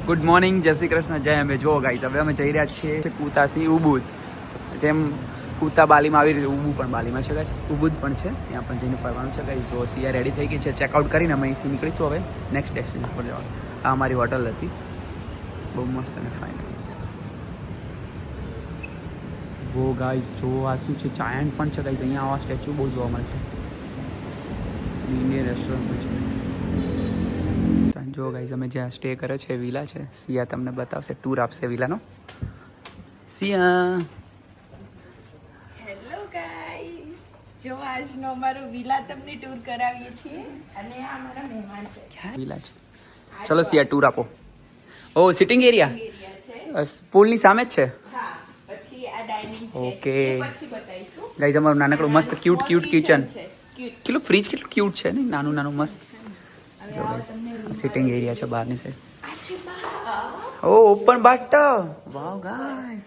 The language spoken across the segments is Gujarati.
ગુડ મોર્નિંગ, જય શ્રી કૃષ્ણ, જય અમે. જો ગાઈસ હવે અમે જઈ રહ્યા છીએ કુતાથી ઉબુદ. જેમ કુતા બાલીમાં આવી રીતે ઉબુ પણ બાલીમાં છે ગાઈસ, ઉબુદ પણ છે, ત્યાં પણ જઈને ફરવાનું છે ગાઈસ. જો સિયા રેડી થઈ ગઈ છે, ચેકઆઉટ કરીને અમે અહીંથી નીકળીશું હવે નેક્સ્ટ ડેસ્ટિનેશન પર જવાનું. આ અમારી હોટલ હતી, બહુ મસ્ત અને ફાઇન. વો ગાઈસ જો આ શું છે, ચાયન્ટ પણ છે ગાઈસ. અહીંયા આવા સ્ટેચ્યુ બહુ જોવા મળે છે. ઇન્ડિયન રેસ્ટોરન્ટ છે. જો ગાઈઝ અમે જ્યાં સ્ટે કર્યો છે વિલા છે, સિયા તમને બતાવશે, ટૂર આપશે વિલાનો. સિયા હેલો ગાઈસ, જો આજનો અમારો વિલા તમને ટૂર કરાવીએ છીએ અને આ અમારા મહેમાન છે. વિલા છે. ચલો સિયા ટૂર આપો. ઓ સિટિંગ એરિયા એરિયા છે. પુલની સામે જ છે. હા, પછી આ ડાઇનિંગ છે. ઓકે એ પછી બતાવીશું. ગાઈઝ અમારું નાનકડું મસ્ત ક્યુટ ક્યુટ કિચન. ક્યુટ. કેટલું ફ્રીજ કેટલું ક્યુટ છે ને, નાનું નાનું મસ્ત. જો સિટિંગ એરિયા છે બહારની સાઈડ. આ છે બા. Oh open bathtub. Wow guys,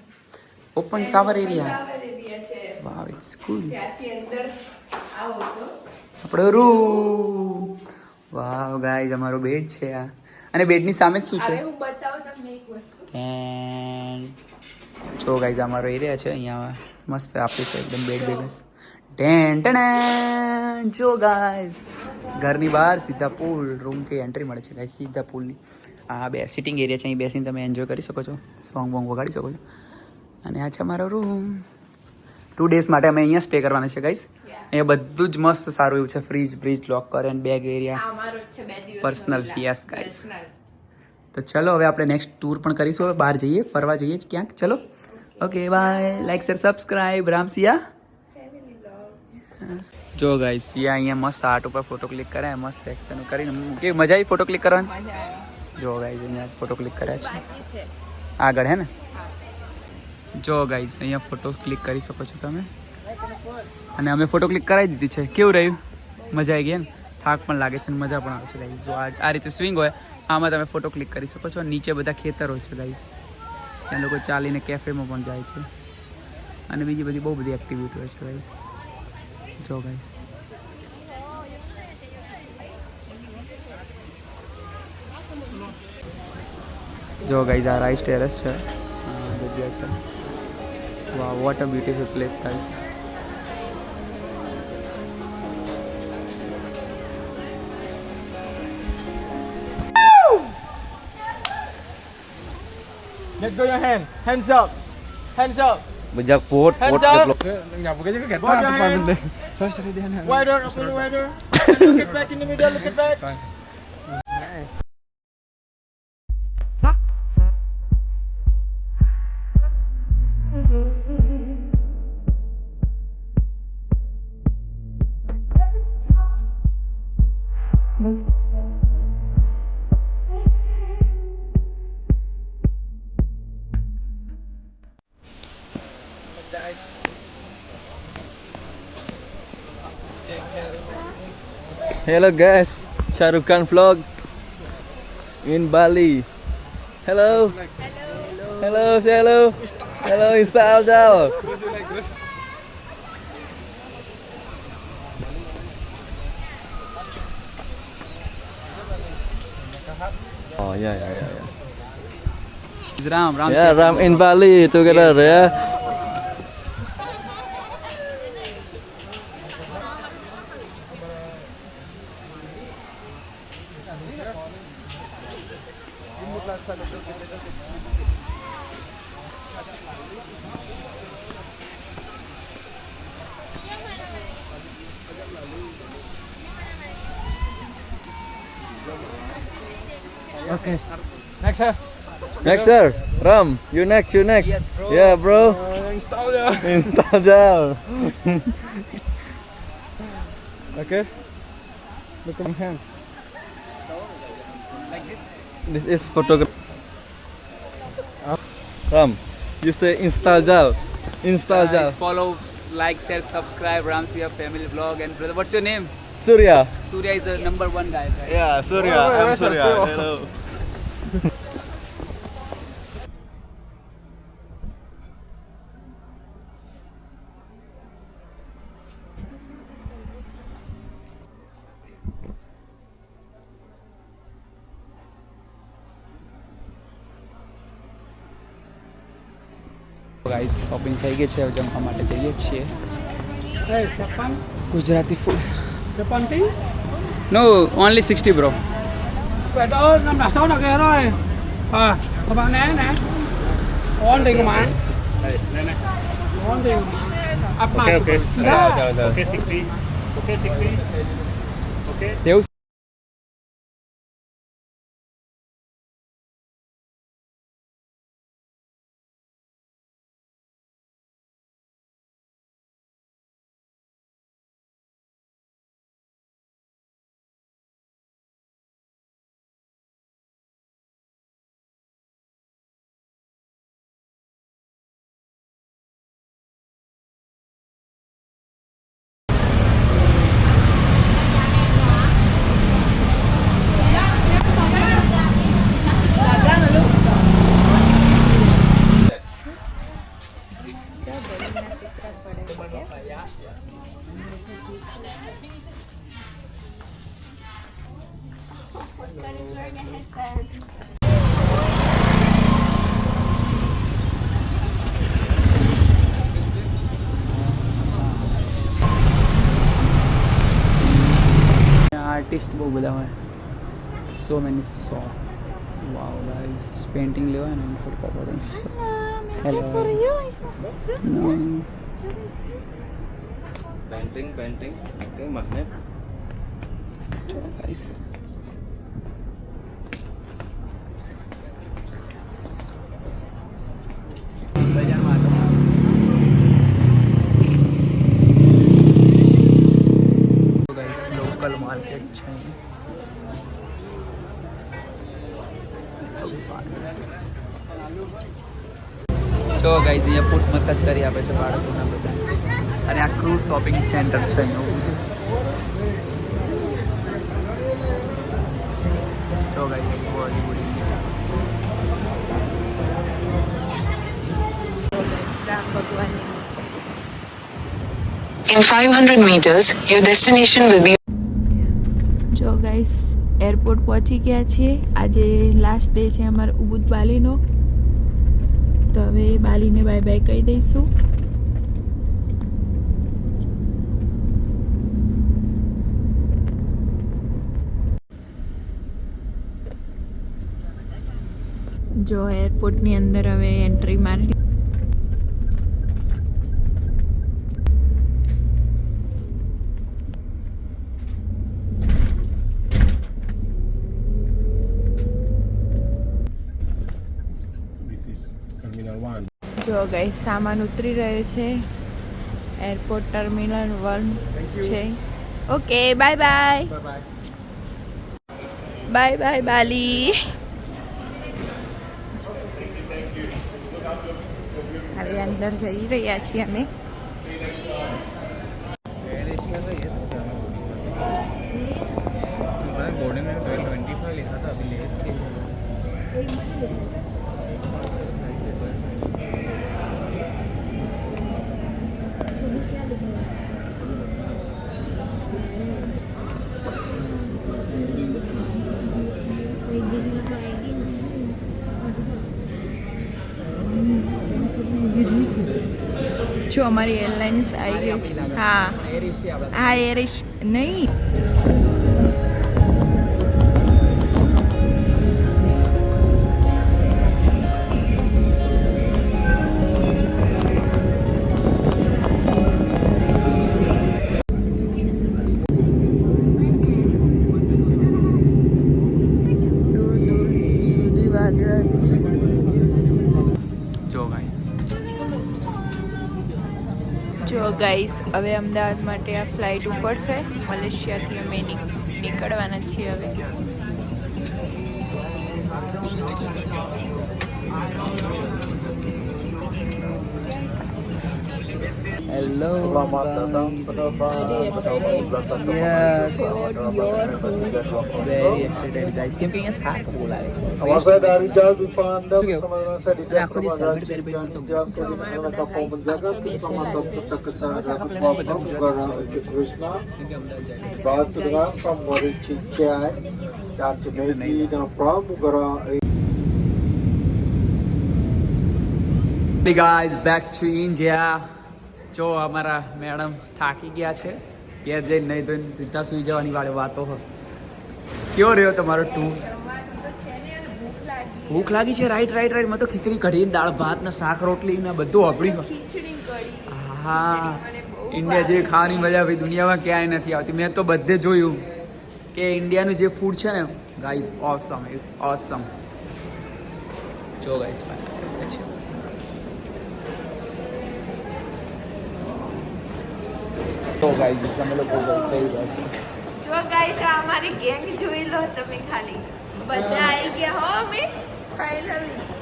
open shower area. Shower area છે. Wow it's cool. ત્યાંથી અંદર આવો તો આપણો રૂમ. વાવ ગાઈસ અમારો બેડ છે આ, અને બેડની સામે જ શું છે, હવે હું બતાવું તમને એક વસ્તુ. જો ગાઈઝ અમારો એરિયા છે, અહીંયા મસ્ત આપી છે એકદમ બેડ બેગસ. Ten ten. જો ગાઈઝ ઘરની બહાર સીધા પુલ, રૂમથી એન્ટ્રી મળે છે ગાઈઝ સીધા પુલની. આ બે સિટિંગ એરિયા છે, અહીં બેસીને તમે એન્જોય કરી શકો છો, સોંગ બોંગ વગાડી શકો છો. અને આ છે અમારો રૂમ. 2 days માટે અમે અહીંયા સ્ટે કરવાના છે ગાઈઝ. અહીંયા બધું જ મસ્ત સારું એવું છે, fridge bridge locker and bag area, આ અમારો જ છે 2 દિવસ પર્સનલ. Yes guys. તો ચલો હવે આપણે નેક્સ્ટ ટૂર પણ કરીશું, હવે બહાર જઈએ, ફરવા જઈએ ક્યાંક. ચલો okay bye. Like share subscribe. Ram Siya. જો ગાઈસ સિયા અહીંયા મસ્ત આર્ટ ઉપર ફોટો ક્લિક કરાય, મસ્ત એક્શન કરીને કેવી મજા આવી ફોટો ક્લિક કરવાની. મજા આવે. જો ગાઈસ અહીંયા ફોટો ક્લિક કર્યા છે બાકી છે. આગળ, હે ને. જો ગાઈસ અહીંયા ફોટો ક્લિક કરી શકો છો તમે, અને અમે ફોટો ક્લિક કરાવી દીધી છે. કેવું રહ્યું? મજા આવી ગઈ ને? થાક પણ લાગે છે અને મજા પણ આવે છે ગાઈસ. જો આ રીતે સ્વિંગ હોય, આમાં તમે ફોટો ક્લિક કરી શકો છો. નીચે બધા ખેતર હોય છે ગાઈસ, ત્યાં લોકો ચાલીને કેફેમાં પણ જાય છે, અને બીજી બધી બહુ બધી એક્ટિવિટી હોય છે ગાઈસ. જો ગાઈસ જો ગાઈસ આ રાઈસ ટેરેસ છે, જગ્યા છે. વાહ, what a beautiful place guys. Let go your hand. Hands up. Hands up. Bejak put Hands up. Enggak pakai juga kayak Both your hand. Sorry dia. Wider, open wider. And look it back in the middle. Look it back. Hello guys, Shahrukh Khan vlog in Bali. Hello. Hello, say hello. Hello, Instagram. Oh yeah. Ram Ram. Yeah, Ram in Bali together ya. Okay. Next, sir. Next sir, Ram, you next. Yes, bro. Yeah, bro. Install ya. Install down. Okay. Look at my hand. Like this. This is photography. Ram, you say install down. Install Guys, down. follow, like, share, subscribe. Ram Siya family vlog. And brother, what's your name? Surya. Surya is the #1 guy, right? Yeah, Surya. Oh, I'm yes, Surya. sir. Hello. Guys shopping થઈ ગઈ છે, હવે જમવા માટે જઈએ છીએ. Hey, Japan. Gujarati food. Japan tí. No only 60 bro. Vậy đó, năm đã 6 là kia rồi. Các bạn né nè. Ngon thì mà. Đây, này. Ngon thì. Okay, okay. Dạ. Okay, 60. Okay, 60. Okay. દેવ આર્ટિસ્ટ બહુ બધા હોય. So many shop. Wow guys painting લેવા ને ફોટો પાડવા. Hello for you. Painting. Okay, magnet. Guys local market છે. જો ગાઈસ અહીંયા ફૂટ મસાજ કરી આપે છે બાળકોના બધા, અને આખું શોપિંગ સેન્ટર છે અહીંયા. જો ગાઈસ બોલીવુડ રામ ભગવાનની. In 500 meters, your destination will be. જો ગાઈસ એરપોર્ટ પહોંચી ગયા છીએ. આજે લાસ્ટ ડે છે અમારા ઉબુદ બાલીનો, તો હવે બાલીને બાય બાય કહી દઈશું. જો એરપોર્ટની અંદર હવે એન્ટ્રી મારી. This is Terminal 1. જો ગાઈસ સામાન ઉતરી રહ્યો છે. એરપોર્ટ ટર્મિનલ 1 છે. Okay bye bye. Bye bye Bali. હવે અંદર જઈ રહ્યા છીએ અમે. बोर्डिंग में 12:25 लिखा था, अभी लेट थे. જો અમારી એરલાઇન્સ આવી ગઈ છે. હા હા એરિશ નહીં. દૂર દૂર સુધી વાદળ જ છે. જો ગાઈસ જો ગાઈસ હવે અમદાવાદ માટે આ ફ્લાઇટ ઉપડશે. મલેશિયાથી અમે નીકળવાના છીએ હવે. Hello yes very excited guys, કેમ કે અહીંયા થાક બહુ લાગે છે. શું કેવું? અને આખો દિવસ સગડ પહેરી પહેરીને તો જો અમારા બધા ગાઈસ પાછળ બેસેલા છે. Morning guys, back to India. જો અમારા મેડમ થાકી ગયા છે, ઘેર જઈને નહીં તો સીધા સુઈ જવાની વાળી વાતો હોય. કેવો રહ્યો તમારો ટૂર? ભૂખ લાગી છે? Right right right. મેં તો ખીચડી કઢી, દાળ ભાત ને શાક રોટલી ને બધું વાપરી. હા, ઇન્ડિયા જેવી ખાવાની મજા ભાઈ દુનિયામાં ક્યાંય નથી આવતી. મેં તો બધે જોયું કે ઇન્ડિયાનું જે ફૂડ છે ને ગાઈઝ, ઓસમ ઇઝ ઓસમ. જો ગાઈઝ તો ગાઈઝ અમે લોકો જઈ રહ્યા છીએ. જો ગાઈસ આ અમારી ગેંગ જોઈ લો તમે ખાલી. બધા આવી ગયા હો અમે ફાઇનલી.